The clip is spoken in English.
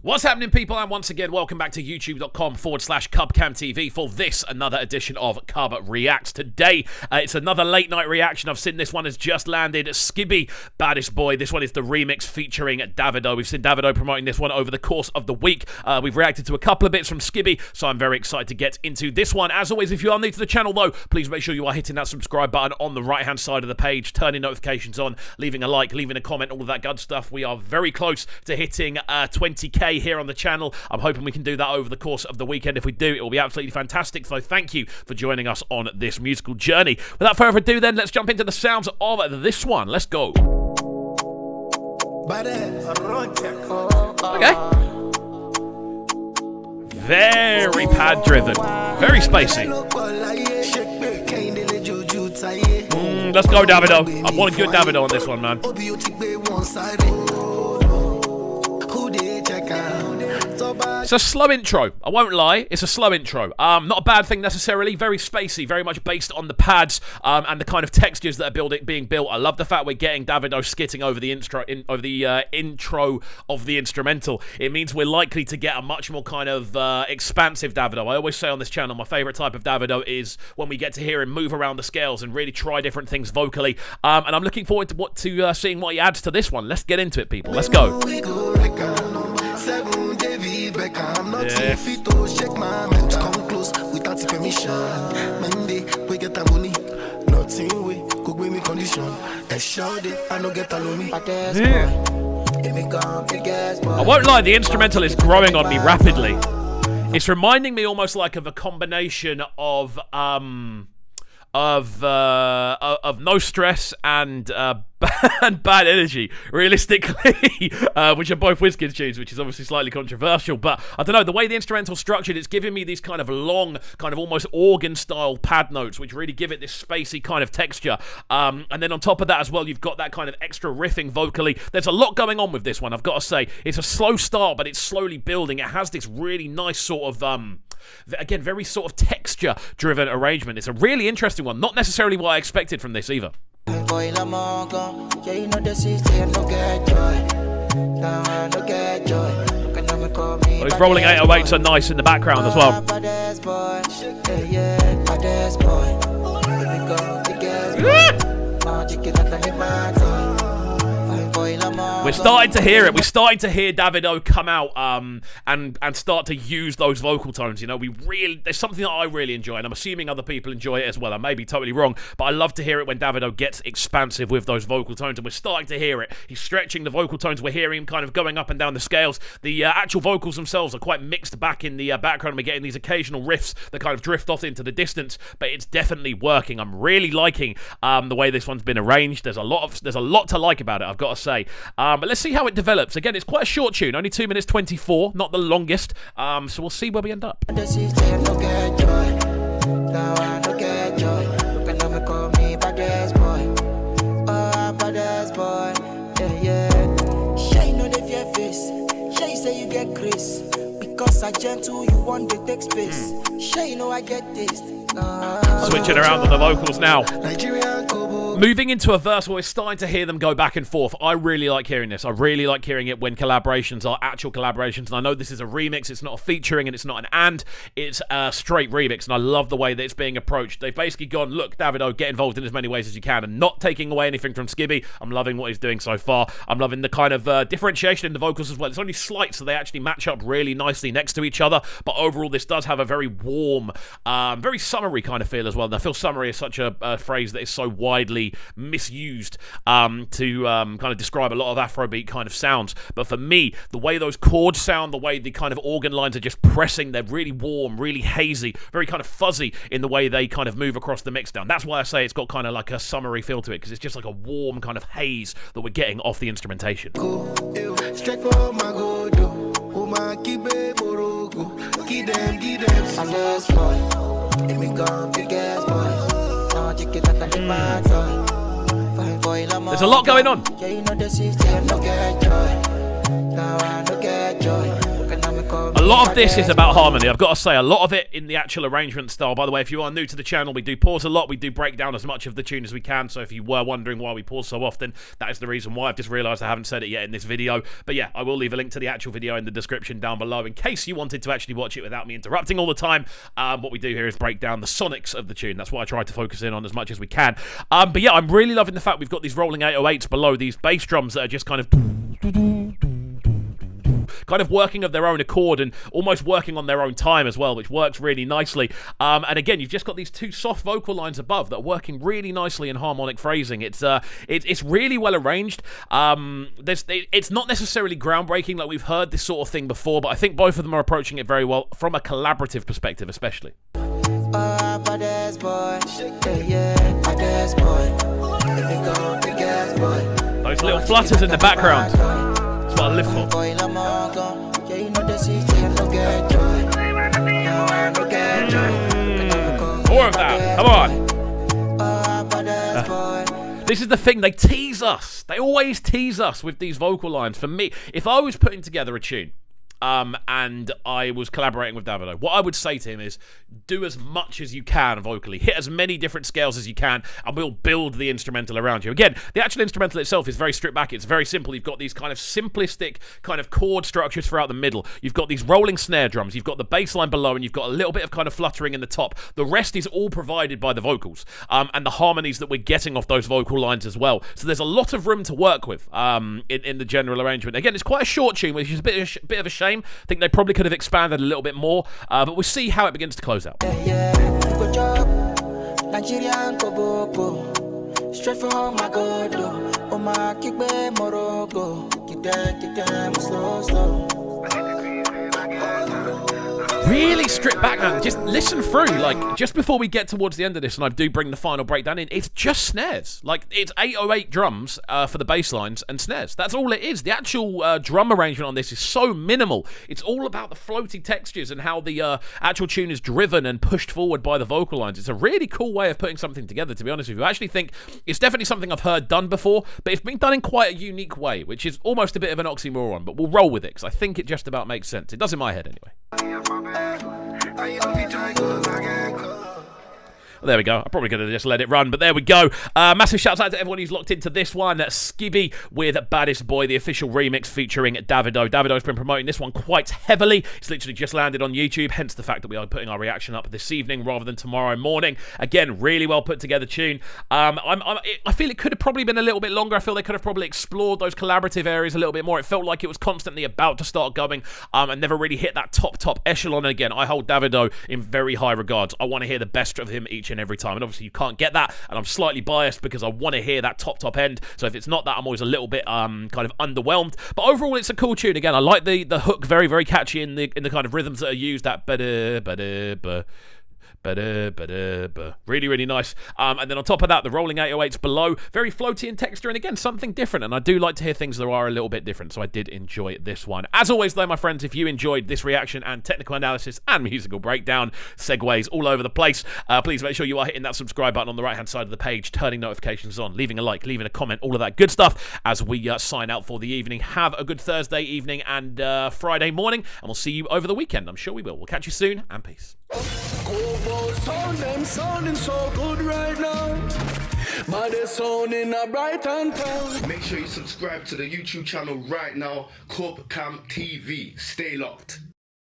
What's happening, people? And once again, welcome back to youtube.com/CubCamTV for this, another edition of CubReacts. Today, it's another late night reaction. I've seen this one has just landed. Skiibii, Baddest Boy. This one is the remix featuring Davido. We've seen Davido promoting this one over the course of the week. We've reacted to a couple of bits from Skiibii, so I'm very excited to get into this one. As always, if you are new to the channel, though, please make sure you are hitting that subscribe button on the right-hand side of the page, turning notifications on, leaving a like, leaving a comment, all of that good stuff. We are very close to hitting 20k here on the channel. I'm hoping we can do that over the course of the weekend. If we do, it will be absolutely fantastic. So thank you for joining us on this musical journey. Without further ado, then, let's jump into the sounds of this one. Let's go. Okay. Very pad driven, very spacey. Let's go, Davido. I want a good Davido on this one, man. It's a slow intro, I won't lie, it's a slow intro. Not a bad thing necessarily, very spacey, very much based on the pads and the kind of textures that are being built. I love the fact we're getting Davido skitting over the intro of the instrumental. It means we're likely to get a much more kind of expansive Davido. I always say on this channel, my favourite type of Davido is when we get to hear him move around the scales and really try different things vocally. And I'm looking forward to seeing what he adds to this one. Let's get into it, people. Let's go. Yes. I won't lie, the instrumental is growing on me rapidly. It's reminding me almost like of a combination of No Stress and and Bad Energy, realistically, which are both Wizkid tunes, which is obviously slightly controversial, but I don't know, the way the instrumental's structured, it's giving me these kind of long, kind of almost organ-style pad notes, which really give it this spacey kind of texture, and then on top of that as well, you've got that kind of extra riffing vocally. There's a lot going on with this one, I've got to say. It's a slow start, but it's slowly building. It has this really nice sort of, again, very sort of texture-driven arrangement. It's a really interesting one, not necessarily what I expected from this either. Well, he's rolling 808s are nice in the background as well. We're starting to hear it. We're starting to hear Davido come out and start to use those vocal tones. You know, there's something that I really enjoy, and I'm assuming other people enjoy it as well. I may be totally wrong, but I love to hear it when Davido gets expansive with those vocal tones, and we're starting to hear it. He's stretching the vocal tones. We're hearing him kind of going up and down the scales. The actual vocals themselves are quite mixed back in the background. We're getting these occasional riffs that kind of drift off into the distance, but it's definitely working. I'm really liking the way this one's been arranged. There's a lot to like about it, I've got to say. But let's see how it develops. Again, it's quite a short tune, only 2 minutes 24, not the longest. So we'll see where we end up. Because I gentle, you want to take space. Sure, you know I get this. Switching around on the vocals now. Moving into a verse where we're starting to hear them go back and forth. I really like hearing this. I really like hearing it when collaborations are actual collaborations. And I know this is a remix. It's not a featuring and it's not an it's a straight remix. And I love the way that it's being approached. They've basically gone, look, Davido, get involved in as many ways as you can and not taking away anything from Skiibii. I'm loving what he's doing so far. I'm loving the kind of differentiation in the vocals as well. It's only slight, so they actually match up really nicely next to each other. But overall, this does have a very warm, very summery kind of feel as well. And I feel summery is such a phrase that is so widely misused to kind of describe a lot of Afrobeat kind of sounds. But for me, the way those chords sound, the way the kind of organ lines are just pressing, they're really warm, really hazy, very kind of fuzzy in the way they kind of move across the mix down. That's why I say it's got kind of like a summery feel to it, because it's just like a warm kind of haze that we're getting off the instrumentation. There's a lot going on. I A lot of this is about harmony. I've got to say, a lot of it in the actual arrangement style. By the way, if you are new to the channel, we do pause a lot. We do break down as much of the tune as we can. So if you were wondering why we pause so often, that is the reason why. I've just realised I haven't said it yet in this video. But yeah, I will leave a link to the actual video in the description down below in case you wanted to actually watch it without me interrupting all the time. What we do here is break down the sonics of the tune. That's what I try to focus in on as much as we can. But yeah, I'm really loving the fact we've got these rolling 808s below, these bass drums that are just kind of working of their own accord and almost working on their own time as well, which works really nicely. And again, you've just got these two soft vocal lines above that are working really nicely in harmonic phrasing. It's really well arranged. It's not necessarily groundbreaking like we've heard this sort of thing before, but I think both of them are approaching it very well from a collaborative perspective, especially. Baddest boy, yeah, baddest boy. Those little flutters in the background. That's what I live for. More of that. Come on. This is the thing. They tease us. They always tease us with these vocal lines. For me, if I was putting together a tune, and I was collaborating with Davido, what I would say to him is do as much as you can vocally, hit as many different scales as you can, and we'll build the instrumental around you. Again, the actual instrumental itself is very stripped back. It's very simple. You've got these kind of simplistic kind of chord structures throughout the middle. You've got these rolling snare drums. You've got the bass line below, and you've got a little bit of kind of fluttering in the top. The rest is all provided by the vocals and the harmonies that we're getting off those vocal lines as well. So there's a lot of room to work with in the general arrangement. Again, it's quite a short tune, which is a bit of a shame. I think they probably could have expanded a little bit more, but we'll see how it begins to close out. Straight from my God, oh my kickback Morocco, get them slow. Really stripped back now. Just listen through, like, just before we get towards the end of this, and I do bring the final breakdown in, it's just snares. Like, it's 808 drums for the bass lines and snares. That's all it is. The actual drum arrangement on this is so minimal. It's all about the floaty textures and how the actual tune is driven and pushed forward by the vocal lines. It's a really cool way of putting something together, to be honest with you. I actually think it's definitely something I've heard done before, but it's been done in quite a unique way, which is almost a bit of an oxymoron, but we'll roll with it, because I think it just about makes sense. It does in my head, anyway. Well, there we go. I probably could have just let it run, but there we go. Massive shouts out to everyone who's locked into this one. Skiibii with Baddest Boy, the official remix featuring Davido. Davido's been promoting this one quite heavily. It's literally just landed on YouTube, hence the fact that we are putting our reaction up this evening rather than tomorrow morning. Again, really well put together tune. I feel it could have probably been a little bit longer. I feel they could have probably explored those collaborative areas a little bit more. It felt like it was constantly about to start going and never really hit that top echelon. And again, I hold Davido in very high regards. I want to hear the best of him each and every time, and obviously you can't get that, and I'm slightly biased because I want to hear that top end, so if it's not that, I'm always a little bit kind of underwhelmed. But overall, it's a cool tune. Again, I like the hook, very, very catchy in the kind of rhythms that are used, that really, really nice. And then on top of that, the rolling 808s below, very floaty in texture, and again, something different. And I do like to hear things that are a little bit different, so I did enjoy this one. As always, though, my friends, if you enjoyed this reaction and technical analysis and musical breakdown, segues all over the place, please make sure you are hitting that subscribe button on the right-hand side of the page, turning notifications on, leaving a like, leaving a comment, all of that good stuff as we sign out for the evening. Have a good Thursday evening and Friday morning, and we'll see you over the weekend. I'm sure we will. We'll catch you soon, and peace. Sounding so good right now. Baddest sound in a Brighton town. Make sure you subscribe to the YouTube channel right now, CubCamTV. Stay locked.